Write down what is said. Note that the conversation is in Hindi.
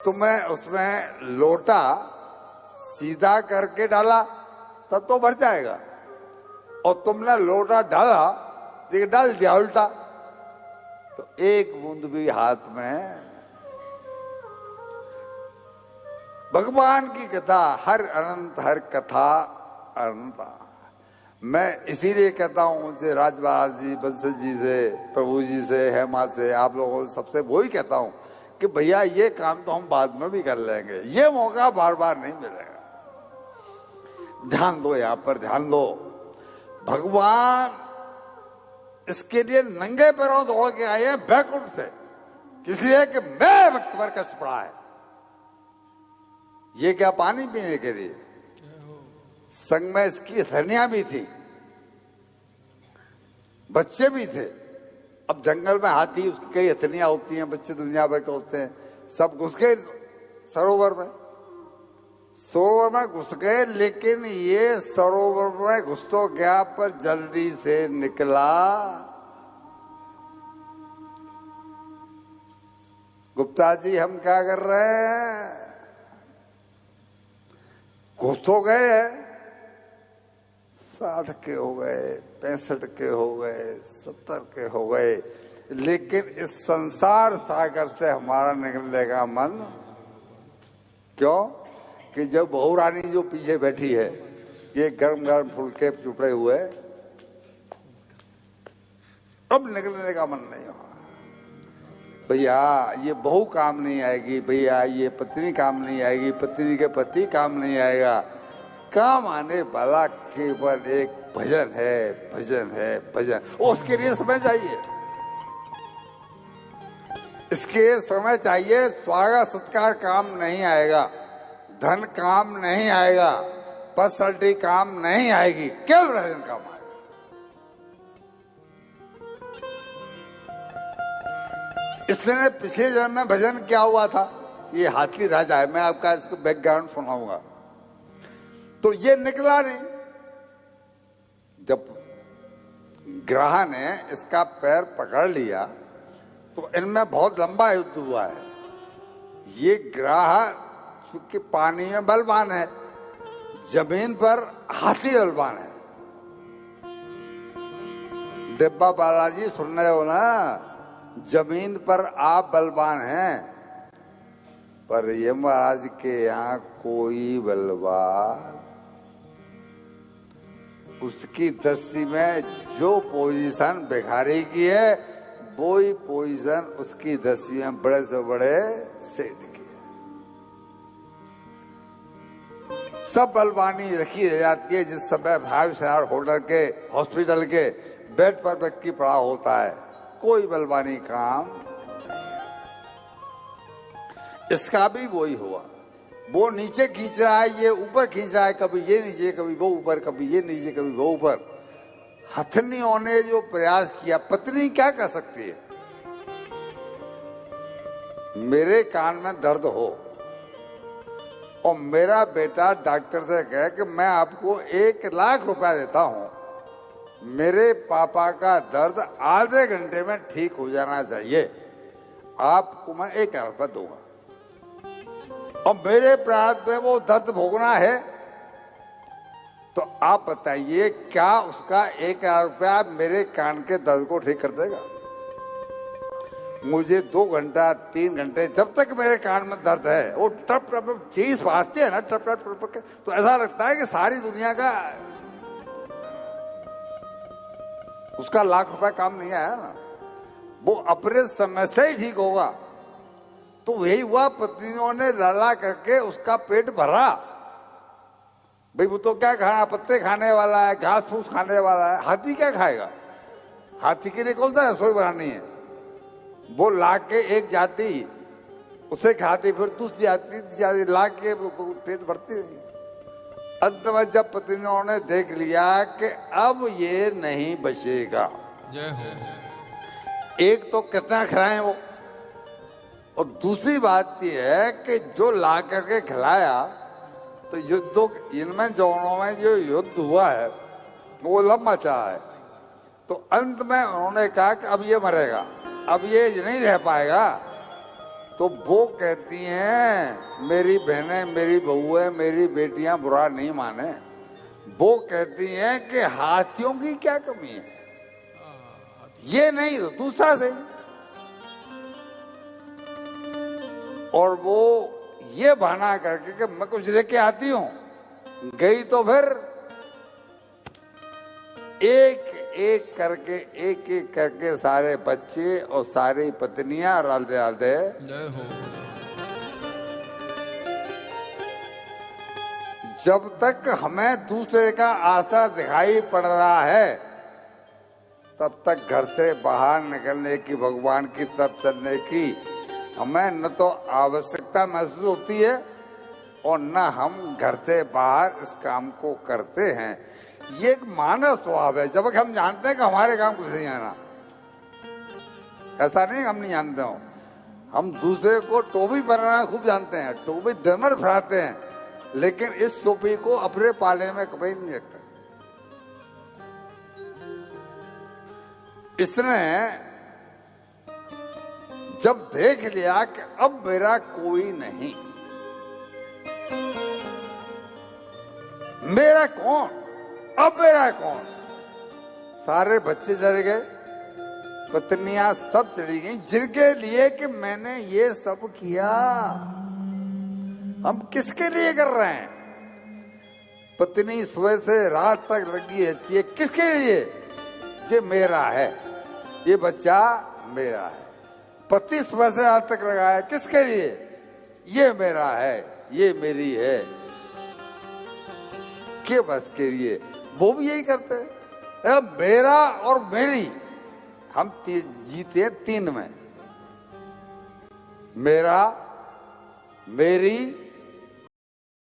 तुम्हें उसमें लोटा सीधा करके डाला तब तो भर जाएगा, और तुमने लोटा डाला लेकिन डाल दिया उल्टा, तो एक बूंद भी हाथ में। भगवान की कथा हर अनंत, हर कथा अनंत। मैं इसीलिए कहता हूं उनसे, राजबाज जी, बंसल जी से, प्रभु जी से, हेमा से, आप लोगों से, सबसे वो ही कहता हूं कि भैया ये काम तो हम बाद में भी कर लेंगे, ये मौका बार बार नहीं मिलेगा। ध्यान दो, यहां पर ध्यान दो। भगवान इसके लिए नंगे पैरों दौड़ के आए हैं बैकुंठ से, इसलिए कि मैं वक्त पर कष्ट पड़ा है। ये क्या पानी पीने के लिए? संग में इसकी धनिया भी थी, बच्चे भी थे। अब जंगल में हाथी, उसकी कई हथनियां होती हैं, बच्चे दुनिया भर के होते हैं, सब घुस गए सरोवर में। सरोवर में घुस गए, लेकिन ये सरोवर में घुस तो गया पर जल्दी से निकला। गुप्ता जी हम क्या कर रहे हैं? घुस तो गए हैं, 60 के हो गए, 65 के हो गए, 70 के हो गए, लेकिन इस संसार सागर से हमारा निकलने का मन क्यों? कि जब बहू रानी जो पीछे बैठी है, ये गर्म गर्म फुलके चुपड़े हुए, अब निकलने का मन नहीं हुआ। भैया ये बहू काम नहीं आएगी, भैया ये पत्नी काम नहीं आएगी, पत्नी के पति काम नहीं आएगा। काम आने वाला केवल एक भजन है, भजन है, भजन। और उसके लिए समय चाहिए, इसके समय चाहिए। स्वागत सत्कार काम नहीं आएगा, धन काम नहीं आएगा, पर्सनैलिटी काम नहीं आएगी, केवल भजन काम आएगा। इसलिए पिछले जन्म में भजन क्या हुआ था? ये हाथी राजा है, मैं आपका इसको बैकग्राउंड सुनाऊंगा। तो ये निकला नहीं। जब ग्रह ने इसका पैर पकड़ लिया तो इनमें बहुत लंबा युद्ध हुआ है। ये ग्रह चूंकि पानी में बलवान है, जमीन पर हाथी बलवान है। डिब्बा बालाजी सुन रहे हो ना? जमीन पर आप बलवान हैं, पर यमराज के यहाँ कोई बलवान, उसकी दृष्टि में जो पोजीशन भिखारी की है, वो ही पोजीशन उसकी दृष्टि में बड़े से बड़े सेठ की है। सब बलवानी रखी रह जाती है जिस समय 5 स्टार होटल के, हॉस्पिटल के बेड पर व्यक्ति पड़ा होता है, कोई बलवानी काम नहीं। इसका भी वही हुआ। वो नीचे खींच रहा है, ये ऊपर खींच रहा है, कभी ये नीचे, कभी वो ऊपर, कभी ये नीचे, कभी वो ऊपर। हथनियों ने जो प्रयास किया, पत्नी क्या कर सकती है? मेरे कान में दर्द हो और मेरा बेटा डॉक्टर से कहे कि मैं आपको 1 लाख रुपया देता हूं, मेरे पापा का दर्द आधे घंटे में ठीक हो जाना चाहिए, आपको मैं 1 लाख रुपया दूंगा, और मेरे प्रारब्ध में वो दर्द भोगना है, तो आप बताइए क्या उसका 1 लाख रुपया मेरे कान के दर्द को ठीक कर देगा? मुझे 2 घंटा 3 घंटे जब तक मेरे कान में दर्द है, वो टप टप चीज फाड़ती है ना, टप टप टप, तो ऐसा लगता है कि सारी दुनिया का उसका 1 लाख रुपया काम नहीं आया ना, वो अपने समय से ही ठीक होगा। तो वही हुआ, पत्नियों ने लड़ा करके उसका पेट भरा। भाई वो तो क्या खाना, पत्ते खाने वाला है, घास फूस खाने वाला है, हाथी क्या खाएगा? हाथी के लिए कौन सा रसोई बनानी है? वो ला के एक जाति उसे खाती, फिर दूसरी जाति ला के पेट भरती रही। अंत में जब पत्नियों ने देख लिया कि अब ये नहीं बचेगा, जय हो, एक तो कितना खिलाएं वो, और दूसरी बात यह है कि जो ला करके खिलाया, तो युद्धों इनमें दोनों में जो युद्ध हुआ है वो लंबा चला है। तो अंत में उन्होंने कहा कि अब ये मरेगा, अब ये नहीं रह पाएगा, तो वो कहती हैं मेरी बहनें, मेरी बहुएं, मेरी बेटियां बुरा नहीं माने, वो कहती हैं कि हाथियों की क्या कमी है, ये नहीं तो दूसरा सही। और वो ये बहाना करके कि मैं कुछ लेके आती हूं, गई तो फिर एक एक करके सारे बच्चे और सारी पत्नियां राधे राधे जब तक हमें दूसरे का आसरा दिखाई पड़ रहा है तब तक घर से बाहर निकलने की, भगवान की तरफ चलने की हमें न तो आवश्यकता महसूस होती है और न हम घर से बाहर इस काम को करते हैं। ये एक मानव स्वभाव है। जब हम जानते हैं कि हमारे काम कुछ नहीं आना, ऐसा नहीं हम नहीं जानते हो, हम दूसरे को टोपी पहनाना खूब जानते हैं, टोपी दिन भर फहराते हैं, लेकिन इस टोपी को अपने पाले में कभी नहीं रखते। इसने जब देख लिया कि अब मेरा कोई नहीं, मेरा कौन, अब मेरा कौन, सारे बच्चे चले गए, पत्नियां सब चली गई, जिनके लिए कि मैंने ये सब किया। हम किसके लिए कर रहे हैं? पत्नी सुबह से रात तक लगी रहती है, किसके लिए? ये मेरा है, ये बच्चा मेरा है। पति सुबह से रात तक लगा है, किसके लिए? ये मेरा है, ये मेरी है, के बस के लिए। वो भी यही करते हैं, अब मेरा और मेरी। हम जीते हैं तीन में, मेरा, मेरी